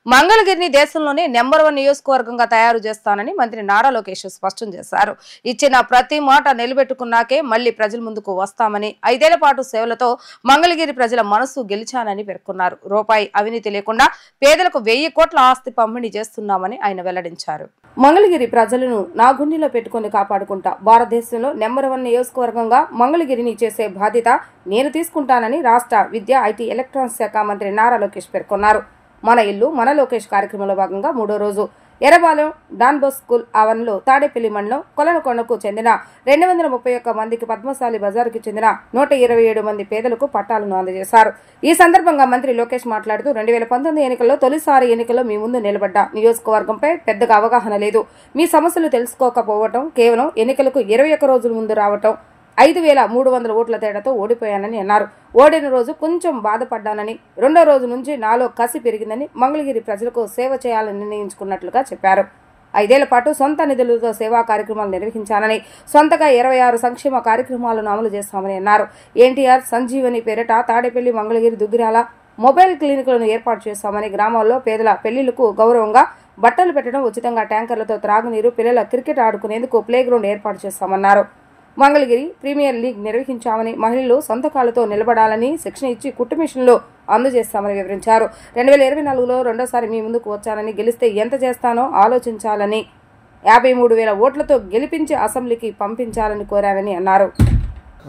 మంగళగిరిని దేశంలోనే నెంబర్ 1 నియోజకవర్గంగా తయారు చేస్తానని మంత్రి నారా లోకేష్ స్పష్టం చేశారు. ఇచ్చిన ప్రతి మాట నిలబెట్టుకున్నాకే మళ్లీ ప్రజల ముందుకు వస్తామని, 5 ఏళ్ల పాటు సేవలతో మంగళగిరి ప్రజల మనసు గెలిచానని పేర్కొన్నారు. రూపాయి అవినీతి లేకుండా పేదలకు 1000 కోట్ల ఆస్తి పంపిణీ చేస్తున్నామని ఆయన వెల్లడించారు. మంగళగిరి ప్రజలను నా గుండెలో పెట్టుకుని కాపాడుకుంటా భారతదేశంలో నెంబర్ 1 నియోజకవర్గంగా మంగళగిరిని చేసే బాధ్యత నేను తీసుకుంటానని రాష్ట్ర విద్యా, ఐటీ, ఎలక్ట్రానిక్స్ శాఖ మంత్రి నారా లోకేష్ పేర్కొన్నారు. మన ఇల్లు మన లోకేష్ కార్యక్రమంలో భాగంగా 3వ రోజు ఎర్రబాలెం డాన్బోస్ స్కూల్ ఆవరణలో తాడేపల్లి మండలం కొలనకొండకు చెందిన 231 మందికి, పద్మశాలి బజారుకి చెందిన 127 మంది పేదలకు పట్టాలను అందజేశారు. ఈ సందర్భంగా మంత్రి లోకేష్ మాట్లాడుతూ 2019 ఎన్నికల్లో తొలిసారి ఎన్నికల్లో మీ ముందు నిలబడ్డా. నియోజకవర్గంపై పెద్దగా అవగాహన లేదు. మీ సమస్యలు తెలుసుకోకపోవటం, కేవలం ఎన్నికలకు 21 రోజుల ముందు రావటం, 5300 ఓట్ల తేడాతో ఓడిపోయానని అన్నారు. ఓడిన రోజు కొంచెం బాధపడ్డానని, రెండో రోజు నుంచి నాలో కసి పెరిగిందని, మంగళగిరి ప్రజలకు సేవ చేయాలని నిర్ణయించుకున్నట్లుగా చెప్పారు. 5 ఏళ్ల పాటు సొంత నిధులతో సేవా కార్యక్రమాలు నిర్వహించానని, సొంతగా 26 సంక్షేమ కార్యక్రమాలను అమలు చేస్తామని అన్నారు. ఎన్టీఆర్ సంజీవని పేరిట తాడేపల్లి, మంగళగిరి, దుగ్గిరాల మొబైల్ క్లినిక్లను ఏర్పాటు చేస్తామని, గ్రామాల్లో పేదల పెళ్లిళ్లకు గౌరవంగా బట్టలు పెట్టడం, ఉచితంగా ట్యాంకర్లతో త్రాగునీరు, పిల్లల క్రికెట్ ఆడుకునేందుకు ప్లే గ్రౌండ్ ఏర్పాటు చేస్తామన్నారు. మంగళగిరి ప్రీమియర్ లీగ్ నిర్వహించామని, మహిళలు సొంత కాళ్లతో నిలబడాలని శిక్షణ ఇచ్చి కుట్టు మిషన్లు అందజేస్తామని వివరించారు. 2024లో రెండోసారి మీ ముందుకు వచ్చానని, గెలిస్తే ఎంత చేస్తానో ఆలోచించాలని, 53,000 ఓట్లతో గెలిపించి అసెంబ్లీకి పంపించాలని కోరారని అన్నారు.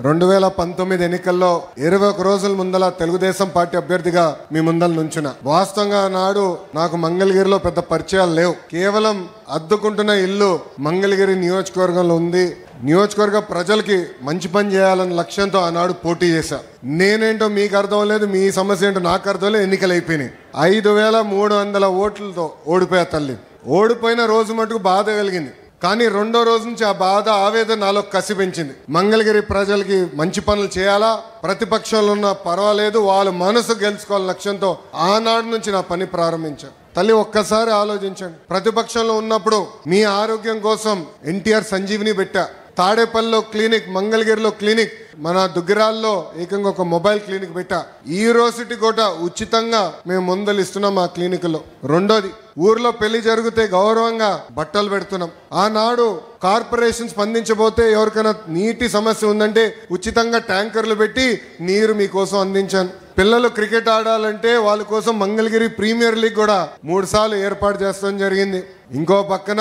2019 ఎన్నికల్లో 21 రోజుల ముందల తెలుగుదేశం పార్టీ అభ్యర్థిగా మీ ముందల నుంచున. వాస్తవంగా నాడు నాకు మంగళగిరిలో పెద్ద పరిచయాలు లేవు. కేవలం అద్దుకుంటున్న ఇల్లు మంగళగిరి నియోజకవర్గంలో ఉంది. నియోజకవర్గ ప్రజలకి మంచి పని చేయాలన్న లక్ష్యంతో ఆనాడు పోటీ చేశా. నేనేంటో మీకు అర్థం లేదు, మీ సమస్య ఏంటో నాకు అర్థం లేదు. ఎన్నికలు అయిపోయినాయి. 5300 ఓట్లతో ఓడిపోయా తల్లి. ఓడిపోయిన రోజు మటుకు బాధ కలిగింది. కానీ రెండో రోజు నుంచి ఆ బాధ, ఆవేదన నాలో కసి పెంచింది. మంగళగిరి ప్రజలకి మంచి పనులు చేయాలా, ప్రతిపక్షంలో ఉన్న పర్వాలేదు, వాళ్ళ మనసు గెలుచుకోవాలని లక్ష్యంతో ఆనాడు నుంచి నా పని ప్రారంభించాను. తల్లి ఒక్కసారి ఆలోచించండి. ప్రతిపక్షంలో ఉన్నప్పుడు మీ ఆరోగ్యం కోసం ఎన్టీఆర్ సంజీవిని పెట్టా. తాడేపల్లిలో క్లినిక్, మంగళగిరిలో క్లినిక్, మన దుగ్గిరాల్లో ఏకంగా ఒక మొబైల్ క్లినిక్ పెట్టా. ఈ రోజుటి కూడా ఉచితంగా మేము మందులు ఇస్తున్నాం ఆ క్లినిక్లో. రెండోది, ఊర్లో పెళ్లి జరిగితే గౌరవంగా బట్టలు పెడుతున్నాం. ఆనాడు కార్పొరేషన్ స్పందించబోతే ఎవరికైనా నీటి సమస్య ఉందంటే ఉచితంగా ట్యాంకర్లు పెట్టి నీరు మీకోసం అందించాను. పిల్లలు క్రికెట్ ఆడాలంటే వాళ్ళ కోసం మంగళగిరి ప్రీమియర్ లీగ్ కూడా 3 సార్లు ఏర్పాటు చేస్తాం జరిగింది. ఇంకో పక్కన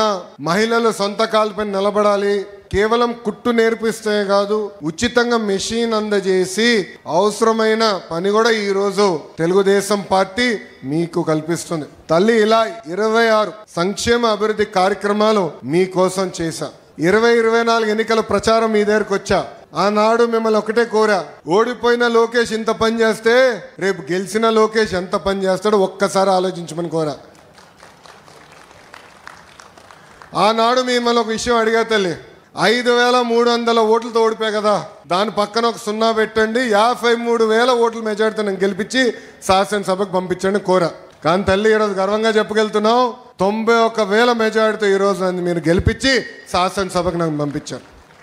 మహిళలు సొంత కాళ్ళపై నిలబడాలి, కేవలం కుట్టు నేర్పిస్తే కాదు, ఉచితంగా మెషిన్ అందజేసి అవసరమైన పని కూడా ఈ రోజు తెలుగుదేశం పార్టీ మీకు కల్పిస్తుంది. తల్లి, ఇలా 26 సంక్షేమ అభివృద్ధి కార్యక్రమాలు మీకోసం చేశా. 2024 ఎన్నికల ప్రచారం మీ దగ్గరకు వచ్చా. ఆనాడు మిమ్మల్ని ఒకటే కోరా, ఓడిపోయిన లోకేష్ ఇంత పని చేస్తే రేపు గెలిచిన లోకేష్ ఎంత పని చేస్తాడో ఒక్కసారి ఆలోచించమని కోరా. ఆనాడు మిమ్మల్ని ఒక విషయం అడిగా తల్లి, 5300 ఓట్లతో ఓడిపోయా కదా, దాని పక్కన ఒక 0 పెట్టండి, 53,000 ఓట్ల మెజార్టీతో నేను గెలిపించి శాసనసభకు పంపించండి కోరా. కానీ తల్లి, ఈరోజు గర్వంగా చెప్పగలుగుతున్నాం, 91,000 మెజార్టీతో ఈరోజు నన్ను మీరు గెలిపించి శాసనసభకు నాకు పంపించారు.